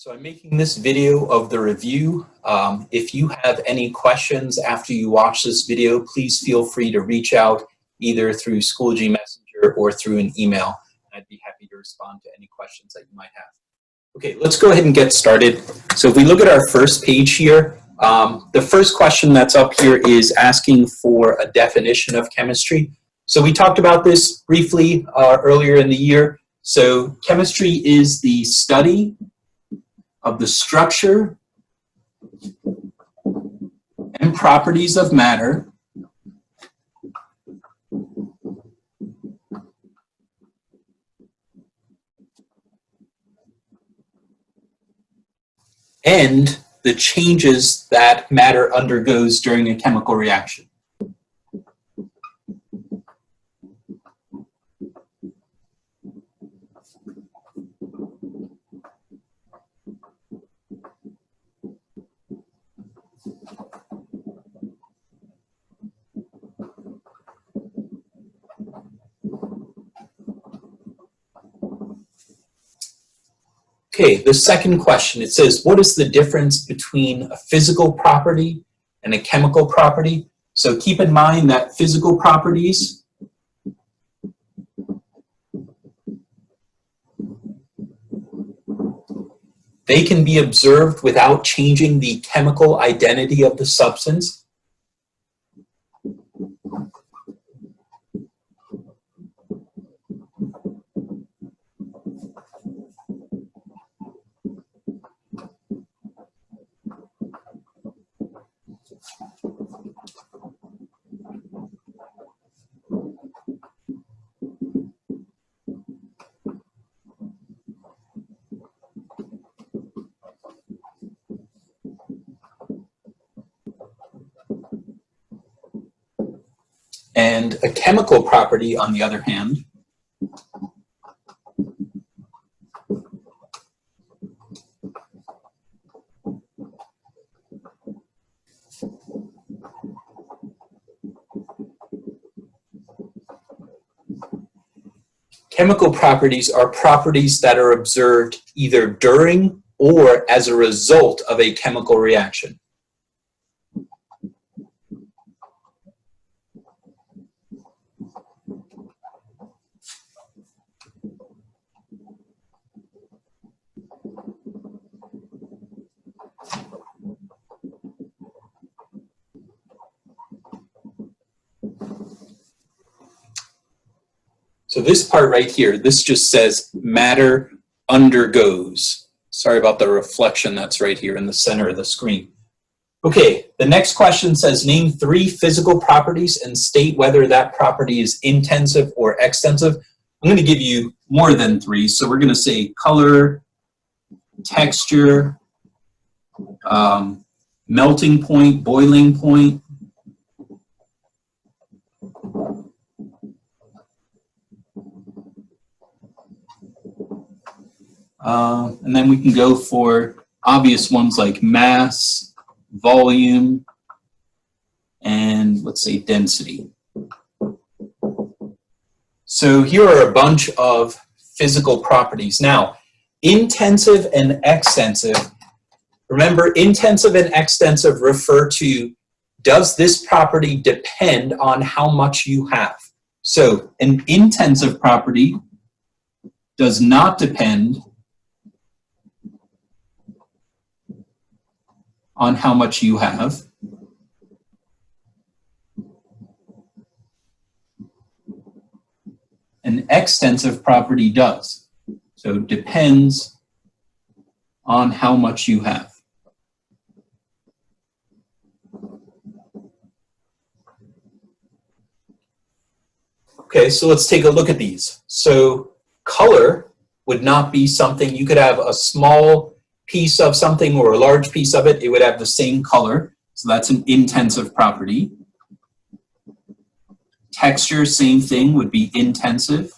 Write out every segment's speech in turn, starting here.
So I'm making this video of the review. If you have any questions after you watch this video, please feel free to reach out either through Schoology Messenger or through an email. I'd be happy to respond to any questions that you might have. Okay, let's go ahead and get started. So if we look at our first page here, the first question that's up here is asking for a definition of chemistry. So we talked about this briefly earlier in the year. So chemistry is the study of the structure and properties of matter and the changes that matter undergoes during a chemical reaction. Okay, the second question, it says, what is the difference between a physical property and a chemical property? So keep in mind that physical properties they can be observed without changing the chemical identity of the substance. And a chemical property, on the other hand, chemical properties are properties that are observed either during or as a result of a chemical reaction. So this part right here, this just says matter undergoes. Sorry about the reflection that's right here in the center of the screen. Okay, the next question says name 3 physical properties and state whether that property is intensive or extensive. I'm going to give you more than 3, so we're going to say color, texture, melting point, boiling point. And then we can go for obvious ones like mass, volume, and let's say density. So here are a bunch of physical properties. Now, intensive and extensive. Remember, intensive and extensive refer to, does this property depend on how much you have? So an intensive property does not depend on how much you have. An extensive property does. So depends on how much you have. Okay, so let's take a look at these. So color would not be something, you could have a small piece of something or a large piece of it, it would have the same color. So that's an intensive property. Texture, same thing, would be intensive.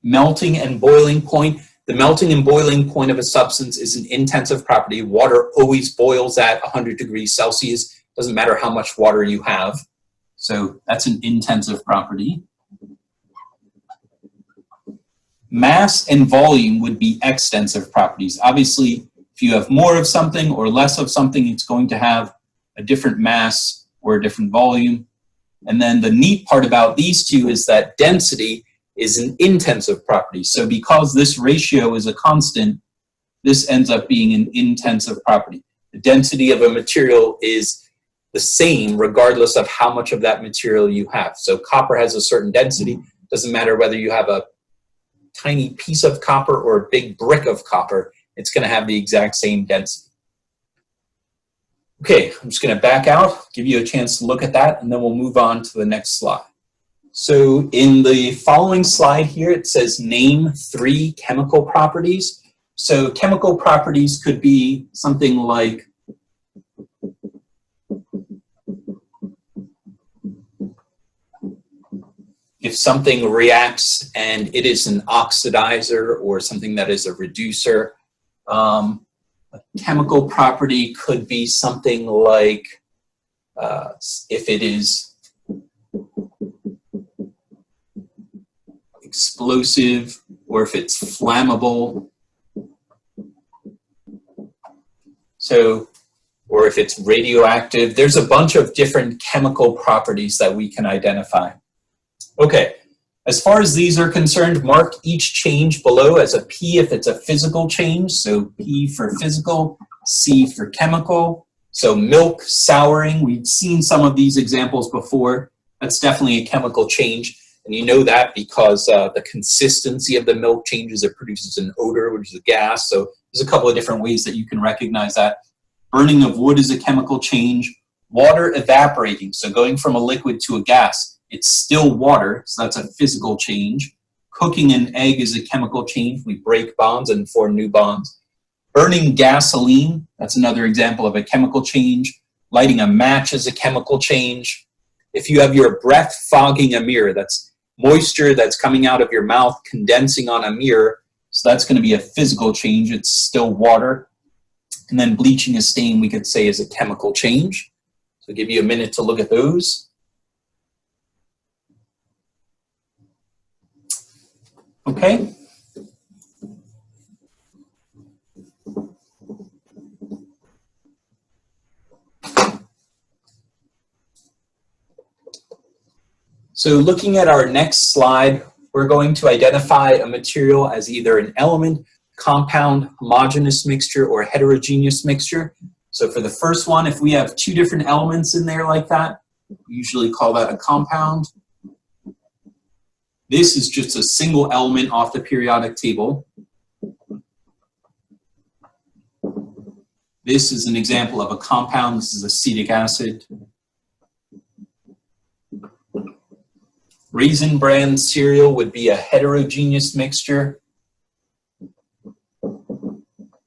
Melting and boiling point. The melting and boiling point of a substance is an intensive property. Water always boils at 100 degrees Celsius. Doesn't matter how much water you have. So that's an intensive property. Mass and volume would be extensive properties. Obviously, if you have more of something or less of something, it's going to have a different mass or a different volume. And then the neat part about these two is that density is an intensive property. So because this ratio is a constant, this ends up being an intensive property. The density of a material is the same regardless of how much of that material you have. So copper has a certain density. Doesn't matter whether you have a tiny piece of copper or a big brick of copper, it's going to have the exact same density. Okay, I'm just going to back out, give you a chance to look at that, and then we'll move on to the next slide. So in the following slide here, it says name 3 chemical properties. So chemical properties could be something like if something reacts and it is an oxidizer or something that is a reducer. A chemical property could be something like if it is explosive or if it's flammable. So, or if it's radioactive. There's a bunch of different chemical properties that we can identify. Okay, as far as these are concerned, mark each change below as a P if it's a physical change. So P for physical, C for chemical. So milk souring, we've seen some of these examples before. That's definitely a chemical change. And you know that because the consistency of the milk changes. It produces an odor, which is a gas. So there's a couple of different ways that you can recognize that. Burning of wood is a chemical change. Water evaporating, so going from a liquid to a gas. It's still water, so that's a physical change. Cooking an egg is a chemical change. We break bonds and form new bonds. Burning gasoline, that's another example of a chemical change. Lighting a match is a chemical change. If you have your breath fogging a mirror, that's moisture that's coming out of your mouth condensing on a mirror, so that's going to be a physical change. It's still water. And then bleaching a stain, we could say, is a chemical change. So I'll give you a minute to look at those. Okay. So looking at our next slide, we're going to identify a material as either an element, compound, homogeneous mixture, or heterogeneous mixture. So for the first one, if we have 2 different elements in there like that, we usually call that a compound. This is just a single element off the periodic table. This is an example of a compound. This is acetic acid. Raisin Bran cereal would be a heterogeneous mixture.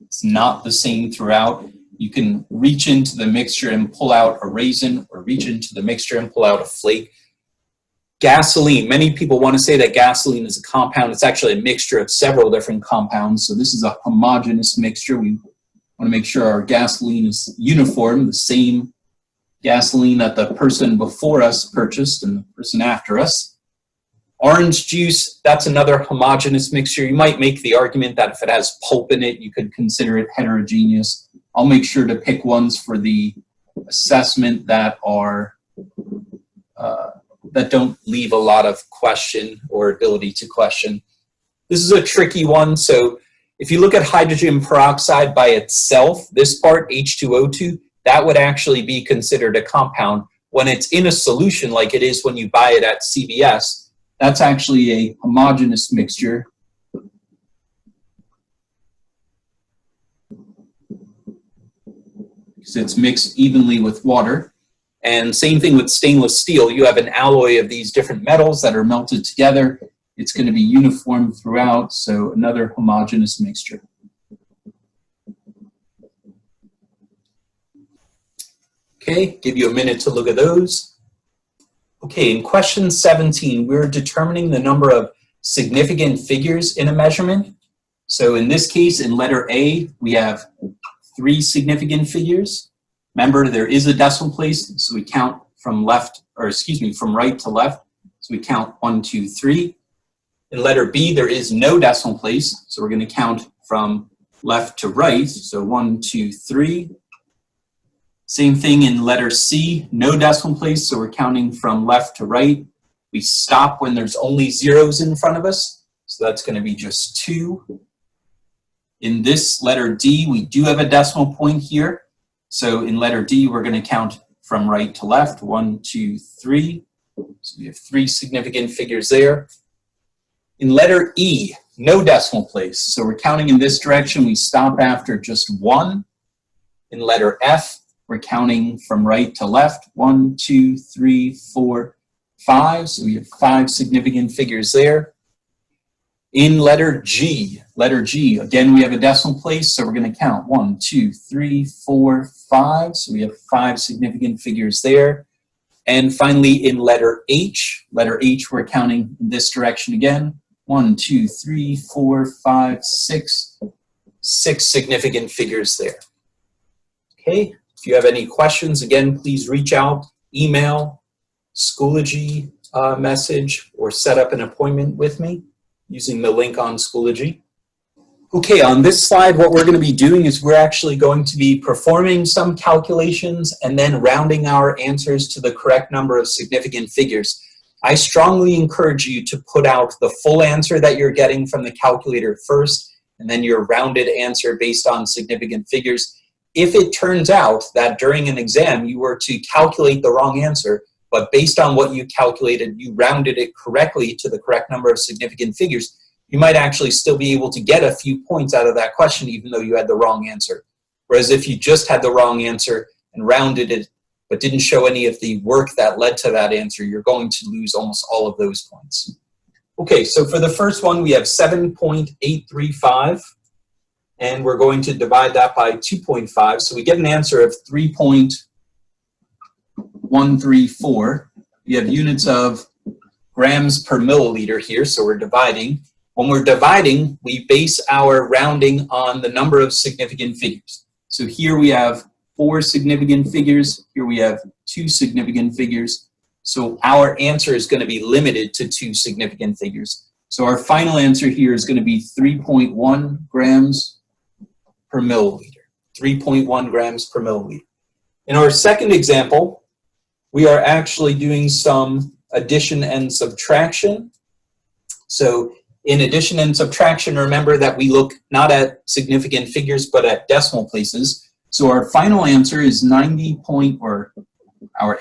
It's not the same throughout. You can reach into the mixture and pull out a raisin, or reach into the mixture and pull out a flake. Gasoline, many people want to say that gasoline is a compound. It's actually a mixture of several different compounds. So this is a homogeneous mixture. We want to make sure our gasoline is uniform, the same gasoline that the person before us purchased and the person after us. Orange juice, that's another homogeneous mixture. You might make the argument that if it has pulp in it, you could consider it heterogeneous. I'll make sure to pick ones for the assessment that are that don't leave a lot of question or ability to question. This is a tricky one. So if you look at hydrogen peroxide by itself, this part, H2O2, that would actually be considered a compound. When it's in a solution like it is when you buy it at CVS, that's actually a homogeneous mixture. Because it's mixed evenly with water. And same thing with stainless steel. You have an alloy of these different metals that are melted together. It's going to be uniform throughout, so another homogeneous mixture. Okay, give you a minute to look at those. Okay, in question 17, we're determining the number of significant figures in a measurement. So in this case, in letter A, we have 3 significant figures. Remember, there is a decimal place, so we count from right to left. So we count 1, 2, 3. In letter B, there is no decimal place, so we're going to count from left to right. So 1, 2, 3. Same thing in letter C, no decimal place, so we're counting from left to right. We stop when there's only zeros in front of us, so that's going to be just 2. In this letter D, we do have a decimal point here. So in letter D, we're going to count from right to left, 1, 2, 3. So we have 3 significant figures there. In letter E, no decimal place. So we're counting in this direction. We stop after just 1. In letter F, we're counting from right to left, 1, 2, 3, 4, 5. So we have 5 significant figures there. In letter G, again, we have a decimal place, so we're going to count 1, 2, 3, 4, 5. So we have 5 significant figures there. And finally, in letter H, we're counting in this direction again. 1, 2, 3, 4, 5, 6. 6 significant figures there. Okay, if you have any questions, again, please reach out, email, Schoology message, or set up an appointment with me using the link on Schoology. Okay, on this slide, what we're going to be doing is we're actually going to be performing some calculations and then rounding our answers to the correct number of significant figures. I strongly encourage you to put out the full answer that you're getting from the calculator first, and then your rounded answer based on significant figures. If it turns out that during an exam you were to calculate the wrong answer, but based on what you calculated, you rounded it correctly to the correct number of significant figures, you might actually still be able to get a few points out of that question even though you had the wrong answer. Whereas if you just had the wrong answer and rounded it, but didn't show any of the work that led to that answer, you're going to lose almost all of those points. Okay, so for the first one, we have 7.835, and we're going to divide that by 2.5. So we get an answer of 3.134. We have units of grams per milliliter here, so we're dividing. When we're dividing, we base our rounding on the number of significant figures. So here we have 4 significant figures. Here we have 2 significant figures. So our answer is going to be limited to 2 significant figures. So our final answer here is going to be 3.1 grams per milliliter. 3.1 grams per milliliter. In our second example, we are actually doing some addition and subtraction. So in addition and subtraction, remember that we look not at significant figures, but at decimal places. So our final answer is our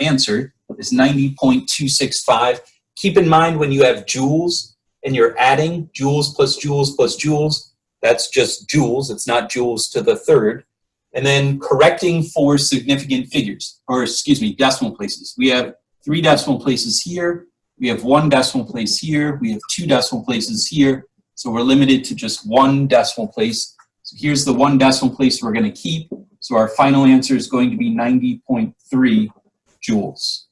answer is 90.265. Keep in mind when you have joules and you're adding joules plus joules plus joules, that's just joules, it's not joules to the third. And then correcting for significant figures, or excuse me, decimal places. We have 3 decimal places here, we have 1 decimal place here, we have 2 decimal places here, so we're limited to just 1 decimal place. So here's the 1 decimal place we're going to keep. So our final answer is going to be 90.3 joules.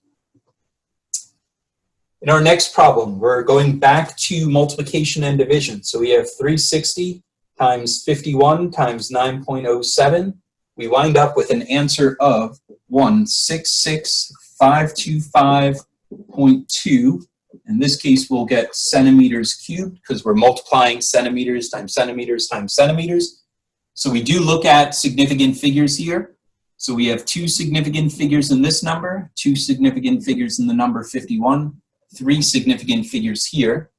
In our next problem, we're going back to multiplication and division. So we have 360 times 51 times 9.07. We wind up with an answer of 166,525.2. In this case, we'll get centimeters cubed because we're multiplying centimeters times centimeters times centimeters. So we do look at significant figures here. So we have 2 significant figures in this number, 2 significant figures in the number 51, 3 significant figures here.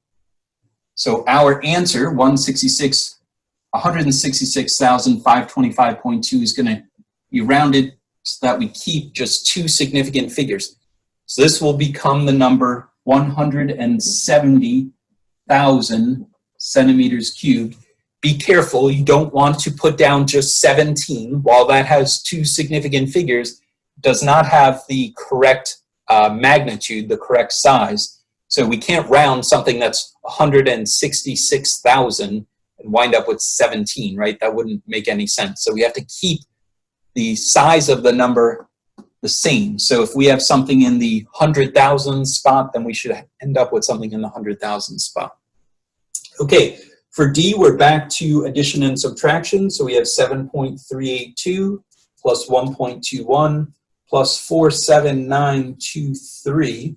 So our answer, 166,525.2, is going to be rounded so that we keep just 2 significant figures. So this will become the number 170,000 centimeters cubed. Be careful, you don't want to put down just 17. While that has 2 significant figures, it does not have the correct magnitude, the correct size. So we can't round something that's 166,000 and wind up with 17, right? That wouldn't make any sense. So we have to keep the size of the number the same. So if we have something in the 100,000 spot, then we should end up with something in the 100,000 spot. Okay. For D, we're back to addition and subtraction. So we have 7.382 plus 1.21 plus 47923.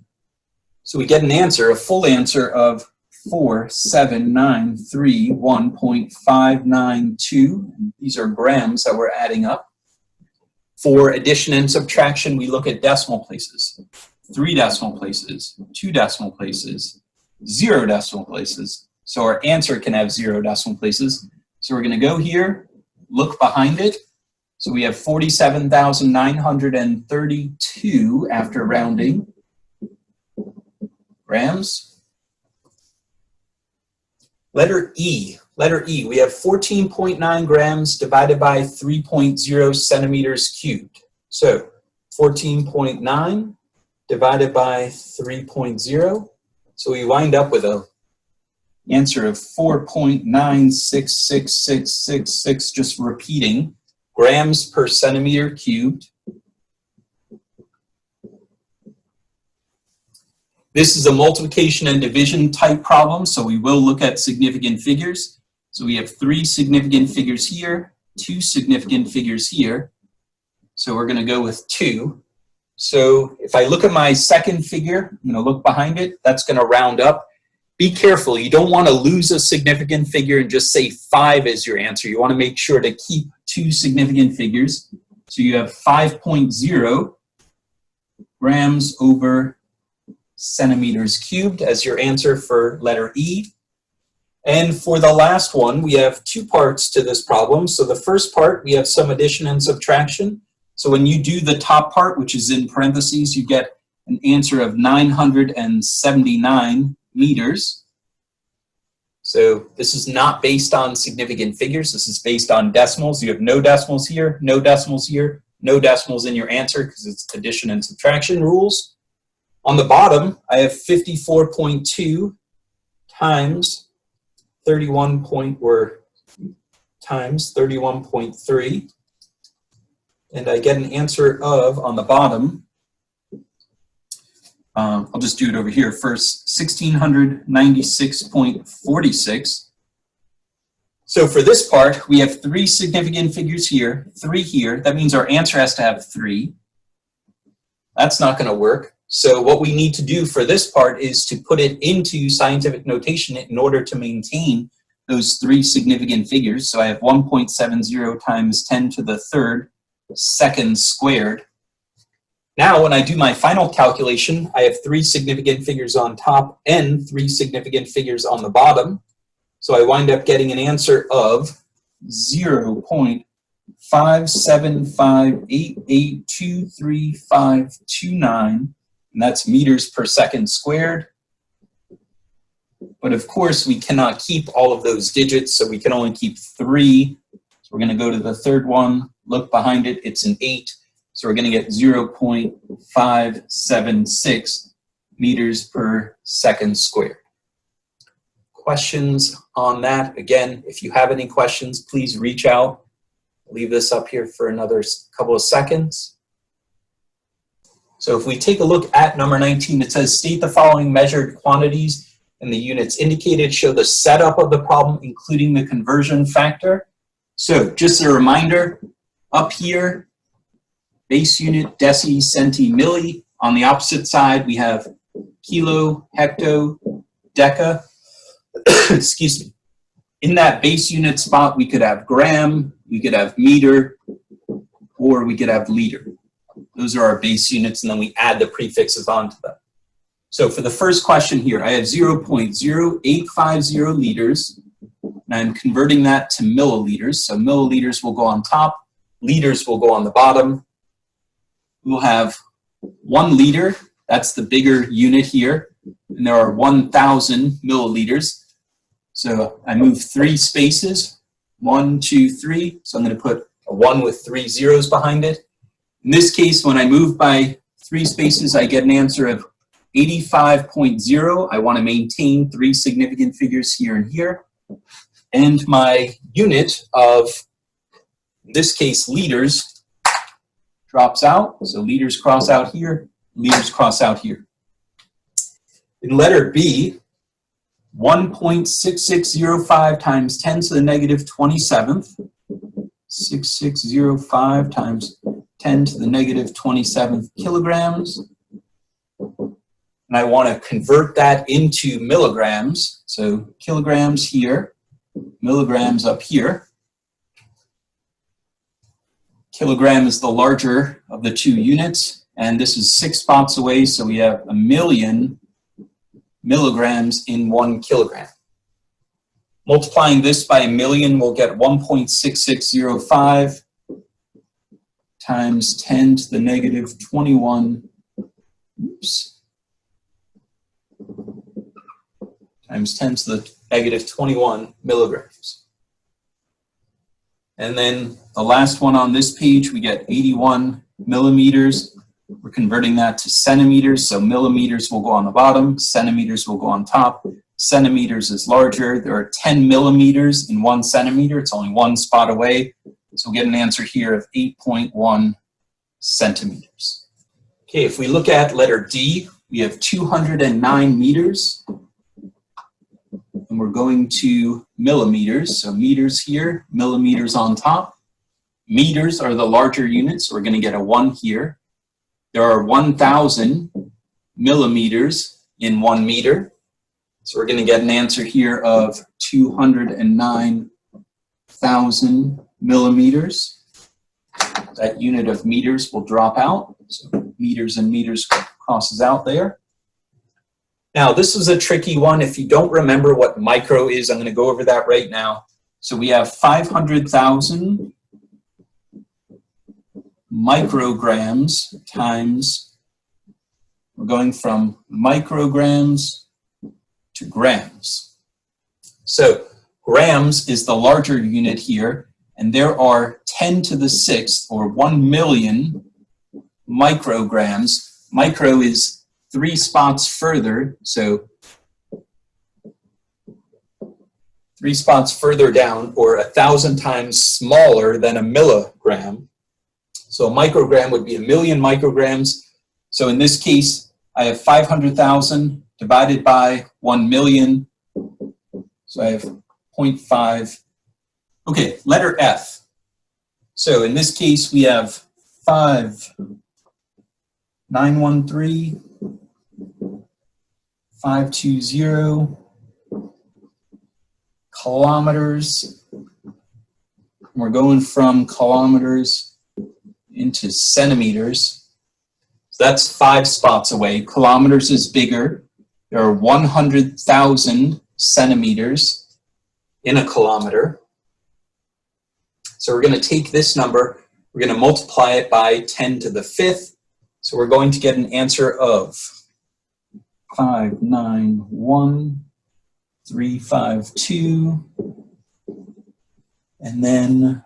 So we get an answer, a full answer of 47,931.592. These are grams that we're adding up. For addition and subtraction, we look at decimal places. 3 decimal places, 2 decimal places, 0 decimal places. So our answer can have 0 decimal places. So we're going to go here, look behind it. So we have 47,932 after rounding grams. Letter E. Letter E, we have 14.9 grams divided by 3.0 centimeters cubed. So 14.9 divided by 3.0. So we wind up with an answer of 4.966666, just repeating, grams per centimeter cubed. This is a multiplication and division type problem, so we will look at significant figures. So we have 3 significant figures here, 2 significant figures here. So we're going to go with 2. So if I look at my second figure, I'm going to look behind it, that's going to round up. Be careful, you don't want to lose a significant figure and just say 5 as your answer. You want to make sure to keep 2 significant figures. So you have 5.0 grams over centimeters cubed as your answer for letter E. And for the last one, we have 2 parts to this problem. So the first part, we have some addition and subtraction. So when you do the top part, which is in parentheses, you get an answer of 979 meters. So this is not based on significant figures. This is based on decimals. You have no decimals here, no decimals here, no decimals in your answer because it's addition and subtraction rules. On the bottom, I have 54.2 times 31.3, and I get an answer of, on the bottom, I'll just do it over here first, 1696.46. So for this part, we have 3 significant figures here, 3 here. That means our answer has to have 3. That's not going to work. So what we need to do for this part is to put it into scientific notation in order to maintain those 3 significant figures. So I have 1.70 times 10 to the 3rd seconds squared. Now when I do my final calculation, I have 3 significant figures on top and 3 significant figures on the bottom. So I wind up getting an answer of 0.57588233529. And that's meters per second squared. But of course, we cannot keep all of those digits, so we can only keep 3. So we're going to go to the 3rd one, look behind it, it's an 8. So we're going to get 0.576 meters per second squared. Questions on that? Again, if you have any questions, please reach out. Leave this up here for another couple of seconds. So if we take a look at number 19, it says state the following measured quantities and the units indicated, show the setup of the problem, including the conversion factor. So just a reminder, up here, base unit, deci, centi, milli. On the opposite side, we have kilo, hecto, deca. Excuse me. In that base unit spot, we could have gram, we could have meter, or we could have liter. Those are our base units, and then we add the prefixes onto them. So for the first question here, I have 0.0850 liters, and I'm converting that to milliliters. So milliliters will go on top, liters will go on the bottom. We'll have 1 liter, that's the bigger unit here, and there are 1,000 milliliters. So I move 3 spaces, 1, 2, 3. So I'm going to put a 1 with 3 zeros behind it. In this case, when I move by 3 spaces, I get an answer of 85.0. I want to maintain 3 significant figures here and here. And my unit of, in this case, liters, drops out. So liters cross out here, liters cross out here. In letter B, 1.6605 times 10 to the negative 27th. 6605 times 10 to the negative 27th kilograms. And and I want to convert that into milligrams. So kilograms here, milligrams up here. Kilogram is the larger of the two units, and this is 6 spots away, so we have 1,000,000 milligrams in 1 kilogram. Multiplying this by 1,000,000, we'll get 1.6605 times 10 to the negative 21, times 10 to the negative 21 milligrams. And then the last one on this page, we get 81 millimeters. We're converting that to centimeters, so millimeters will go on the bottom, centimeters will go on top. Centimeters is larger. There are 10 millimeters in 1 centimeter. It's only 1 spot away. So we'll get an answer here of 8.1 centimeters. Okay, if we look at letter D, we have 209 meters. And we're going to millimeters. So meters here, millimeters on top. Meters are the larger units, so we're going to get a 1 here. There are 1,000 millimeters in 1 meter. So we're going to get an answer here of 209,000 millimeters. That unit of meters will drop out. So meters and meters crosses out there. Now, this is a tricky one. If you don't remember what micro is, I'm going to go over that right now. So we have 500,000 micrograms times, we're going from micrograms to grams. So grams is the larger unit here, and there are 10 to the 6th, or 1,000,000 micrograms. Micro is 3 spots further, so 3 spots further down, or 1,000 times smaller than a milligram. So a microgram would be 1,000,000 micrograms. So in this case, I have 500,000 divided by 1,000,000. So I have 0.5. Okay, letter F. So in this case, we have 5,913, 520 kilometers. We're going from kilometers into centimeters. So that's 5 spots away. Kilometers is bigger. There are 100,000 centimeters in a kilometer. So we're going to take this number, we're going to multiply it by 10 to the 5th. So we're going to get an answer of 591,352. And then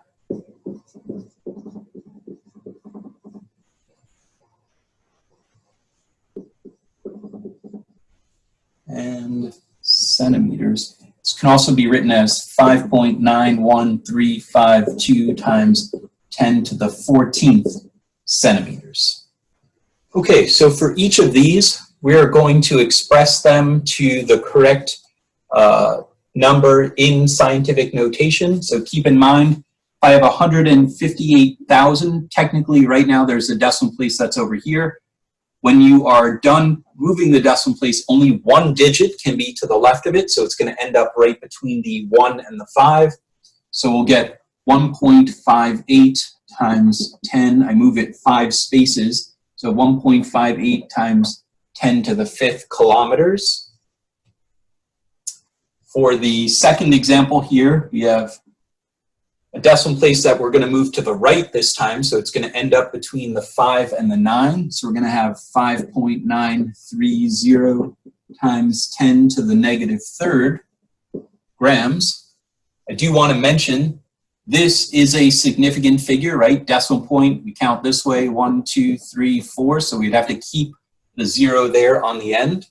and centimeters. This can also be written as 5.91352 times 10 to the 14th centimeters. Okay, so for each of these, we are going to express them to the correct number in scientific notation. So keep in mind, I have 158,000. Technically, right now, there's a decimal place that's over here. When you are done moving the decimal place, only 1 digit can be to the left of it, so it's going to end up right between the 1 and the 5. So we'll get 1.58 times 10. I move it 5 spaces, so 1.58 times 10 to the 5th kilometers. For the second example here, we have a decimal place that we're going to move to the right this time, so it's going to end up between the 5 and the 9. So we're going to have 5.930 times 10 to the negative 3rd grams. I do want to mention this is a significant figure, right? Decimal point, we count this way, 1, 2, 3, 4, so we'd have to keep the 0 there on the end.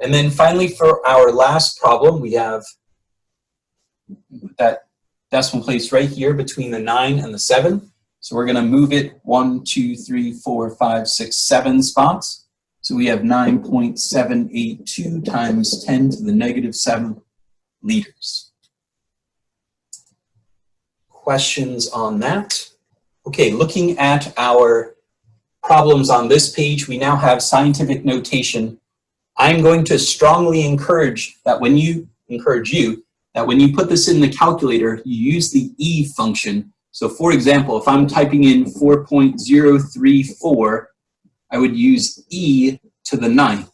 And then finally, for our last problem, we have that decimal place right here between the 9 and the 7. So we're going to move it 1, 2, 3, 4, 5, 6, 7 spots. So we have 9.782 times 10 to the negative 7 liters. Questions on that? Okay, looking at our problems on this page, we now have scientific notation I'm going to strongly encourage you that when you put this in the calculator, you use the E function. So for example, if I'm typing in 4.034, I would use E to the 9th.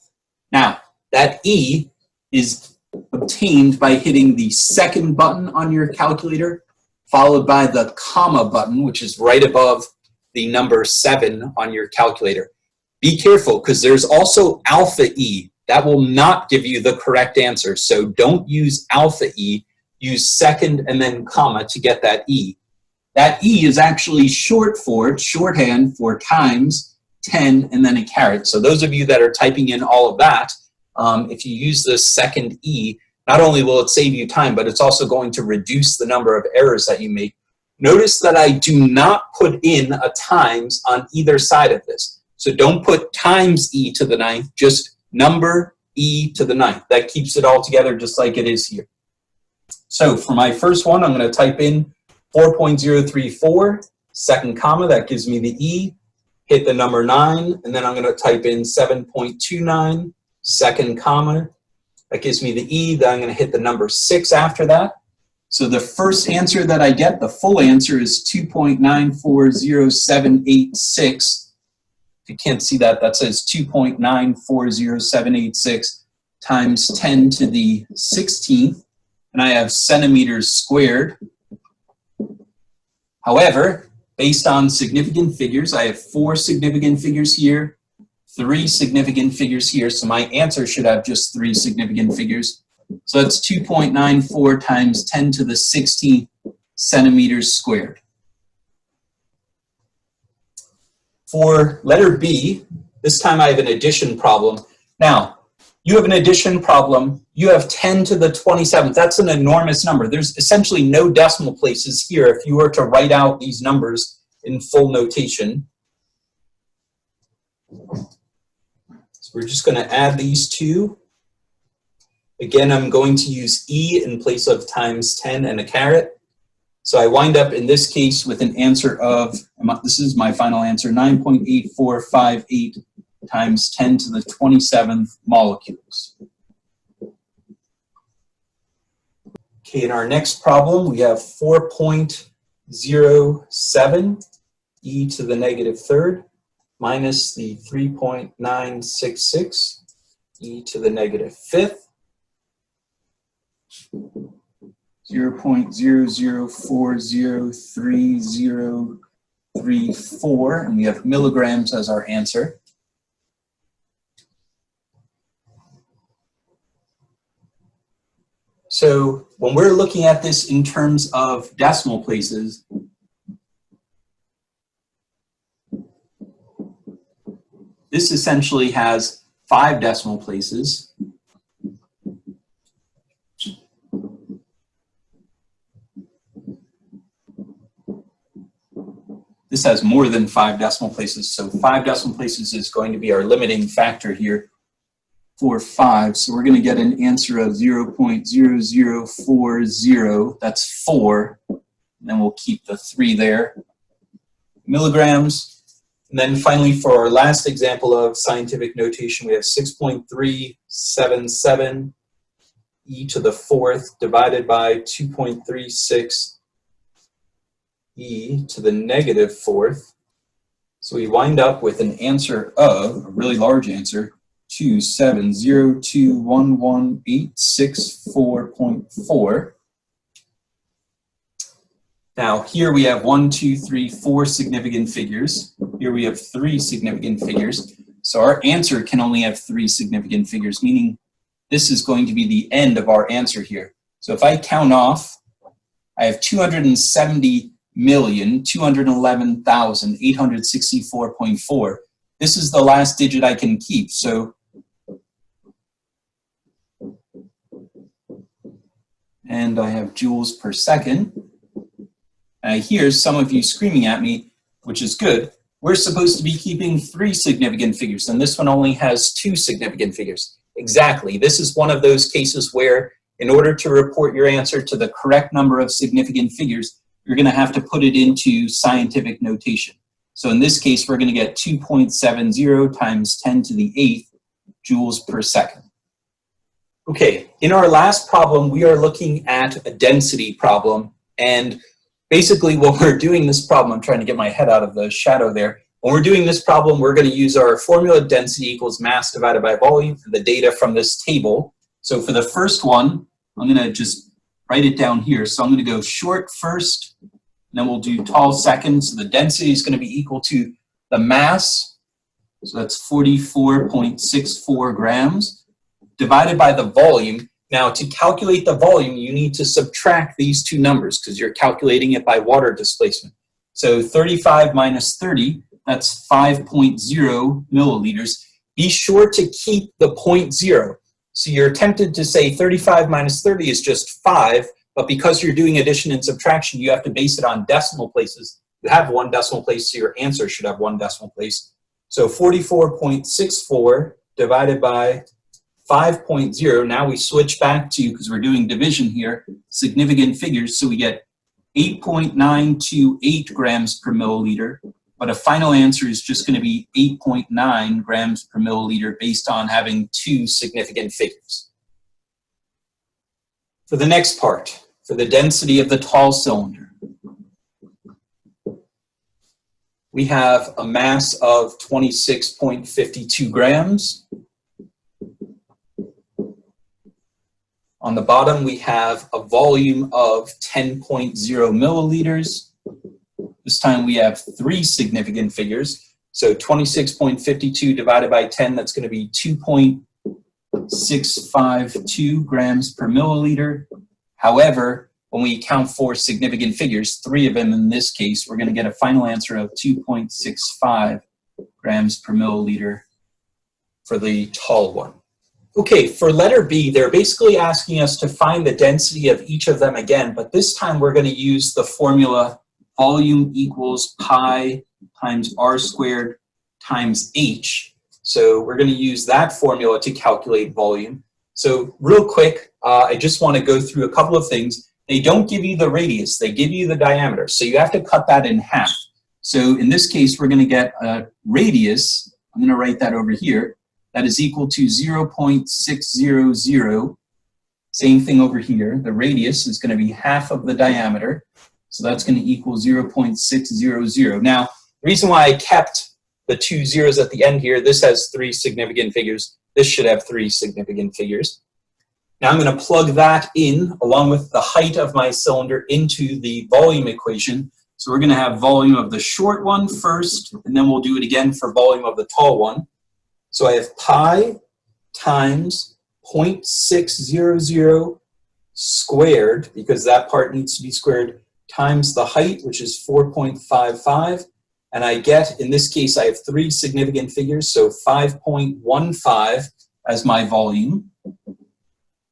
Now, that E is obtained by hitting the second button on your calculator, followed by the comma button, which is right above the number 7 on your calculator. Be careful, because there's also alpha E. That will not give you the correct answer. So don't use alpha E. Use second and then comma to get that E. That E is actually shorthand for times, 10, and then a caret. So those of you that are typing in all of that, if you use the second E, not only will it save you time, but it's also going to reduce the number of errors that you make. Notice that I do not put in a times on either side of this. So don't put times E to the 9th, just number E to the 9th. That keeps it all together just like it is here. So for my first one, I'm going to type in 4.034, second comma, that gives me the E, hit the number 9, and then I'm going to type in 7.29, second comma, that gives me the E, then I'm going to hit the number 6 after that. So the first answer that I get, the full answer is 2.940786. If you can't see that, that says 2.940786 times 10 to the 16th, and I have centimeters squared. However, based on significant figures, I have 4 significant figures here, 3 significant figures here, so my answer should have just 3 significant figures. So that's 2.94 times 10 to the 16th centimeters squared. For letter B, this time I have an addition problem. Now, you have an addition problem, you have 10 to the 27th. That's an enormous number. There's essentially no decimal places here if you were to write out these numbers in full notation. So we're just going to add these two. Again, I'm going to use E in place of times 10 and a caret. So I wind up in this case with an answer of, this is my final answer, 9.8458 times 10 to the 27th molecules. Okay, in our next problem, we have 4.07 e to the negative third minus the 3.966 e to the negative fifth. 0.00403034, and we have milligrams as our answer. So when we're looking at this in terms of decimal places, this essentially has 5 decimal places. This has more than 5 decimal places, so 5 decimal places is going to be our limiting factor here for 5. So we're going to get an answer of 0.0040, that's 4, and then we'll keep the 3 there, milligrams. And then finally, for our last example of scientific notation, we have 6.377 e to the 4th divided by 2.36 e to the negative 4th. So we wind up with an answer of, a really large answer, 270211864.4. Now here we have 1, 2, 3, 4 significant figures. Here we have 3 significant figures. So our answer can only have 3 significant figures, meaning this is going to be the end of our answer here. So if I count off, I have 270,211,864.4. This is the last digit I can keep. So, and I have joules per second. And I hear some of you screaming at me, which is good. We're supposed to be keeping 3 significant figures, and this one only has 2 significant figures. Exactly. This is one of those cases where, in order to report your answer to the correct number of significant figures, you're going to have to put it into scientific notation. So in this case, we're going to get 2.70 times 10 to the 8th, joules per second. Okay, in our last problem, we are looking at a density problem. And basically when we're doing this problem, I'm trying to get my head out of the shadow there. When we're doing this problem, we're going to use our formula density equals mass divided by volume for the data from this table. So for the first one, I'm going to just write it down here. So I'm going to go short first, and then we'll do tall second. So the density is going to be equal to the mass, so that's 44.64 grams, divided by the volume. Now, to calculate the volume, you need to subtract these two numbers because you're calculating it by water displacement. So 35 minus 30, that's 5.0 milliliters. Be sure to keep the 0.0. So you're tempted to say 35 minus 30 is just 5, but because you're doing addition and subtraction, you have to base it on decimal places. You have one decimal place, so your answer should have one decimal place. So 44.64 divided by 5.0, now we switch back to, because we're doing division here, significant figures, so we get 8.928 grams per milliliter, but a final answer is just going to be 8.9 grams per milliliter based on having two significant figures. For the next part, for the density of the tall cylinder, we have a mass of 26.52 grams. On the bottom, we have a volume of 10.0 milliliters. This time we have three significant figures. So 26.52 divided by 10, that's going to be 2.652 grams per milliliter. However, when we account for significant figures, three of them in this case, we're going to get a final answer of 2.65 grams per milliliter for the tall one. Okay, for letter B, they're basically asking us to find the density of each of them again, but this time we're going to use the formula volume equals pi times r squared times h. So we're going to use that formula to calculate volume. So real quick, I just want to go through a couple of things. They don't give you the radius, they give you the diameter. So you have to cut that in half. So in this case, we're going to get a radius, I'm going to write that over here, that is equal to 0.600. Same thing over here. The radius is going to be half of the diameter. So that's going to equal 0.600. Now, the reason why I kept the two zeros at the end here, this has three significant figures. This should have three significant figures. Now I'm going to plug that in along with the height of my cylinder into the volume equation. So we're going to have volume of the short one first, and then we'll do it again for volume of the tall one. So I have pi times 0.600 squared, because that part needs to be squared, times the height, which is 4.55. And I get, in this case, I have three significant figures, so 5.15 as my volume.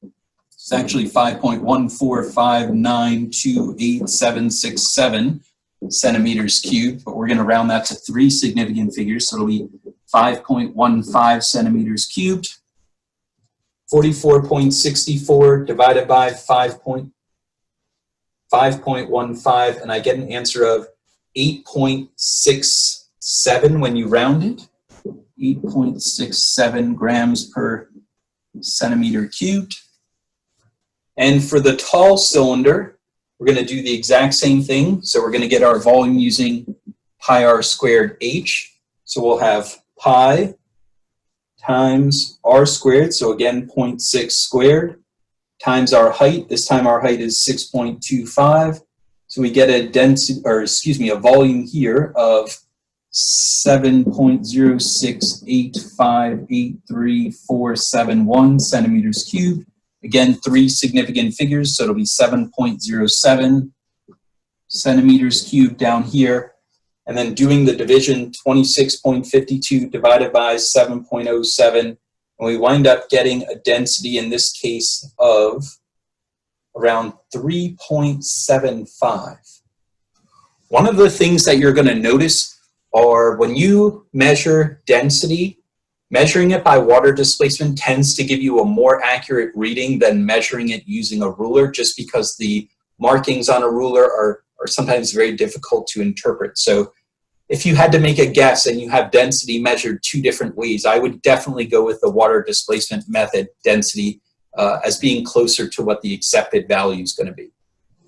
It's actually 5.145928767 centimeters cubed, but we're going to round that to three significant figures, so it'll be 5.15 centimeters cubed. 44.64 divided by 5.15, and I get an answer of 8.67 when you round it. 8.67 grams per centimeter cubed. And for the tall cylinder, we're going to do the exact same thing. So we're going to get our volume using pi r squared h. So we'll have pi times r squared, so again 0.6 squared, times our height. This time our height is 6.25. So we get a density, or excuse me, a volume here of 7.068583471 centimeters cubed. Again, three significant figures, so it'll be 7.07 centimeters cubed down here. And then doing the division, 26.52 divided by 7.07, and we wind up getting a density in this case of around 3.75. One of the things that you're going to notice are when you measure density, measuring it by water displacement tends to give you a more accurate reading than measuring it using a ruler, just because the markings on a ruler are sometimes very difficult to interpret. So if you had to make a guess and you have density measured two different ways, I would definitely go with the water displacement method density as being closer to what the accepted value is going to be.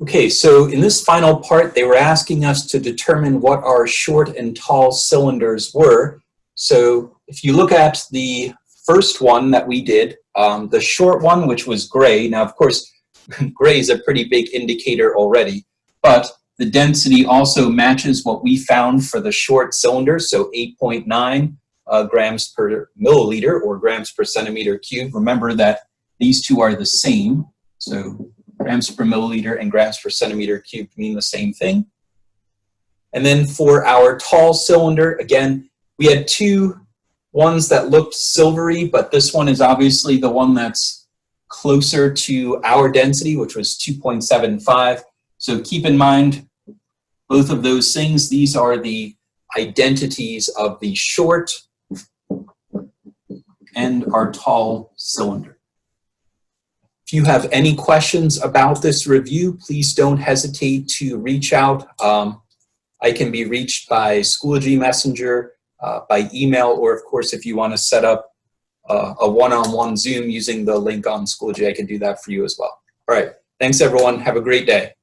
Okay, so in this final part, they were asking us to determine what our short and tall cylinders were. So if you look at the first one that we did, the short one, which was gray. Now, of course, gray is a pretty big indicator already, but the density also matches what we found for the short cylinder, so 8.9 grams per milliliter or grams per centimeter cubed. Remember that these two are the same, so grams per milliliter and grams per centimeter cubed mean the same thing. And then for our tall cylinder, again, we had two ones that looked silvery, but this one is obviously the one that's closer to our density, which was 2.75. So keep in mind both of those things. These are the identities of the short and our tall cylinder. If you have any questions about this review, please don't hesitate to reach out. I can be reached by Schoology Messenger, by email, or of course, if you want to set up a one-on-one Zoom using the link on Schoology, I can do that for you as well. All right. Thanks, everyone. Have a great day.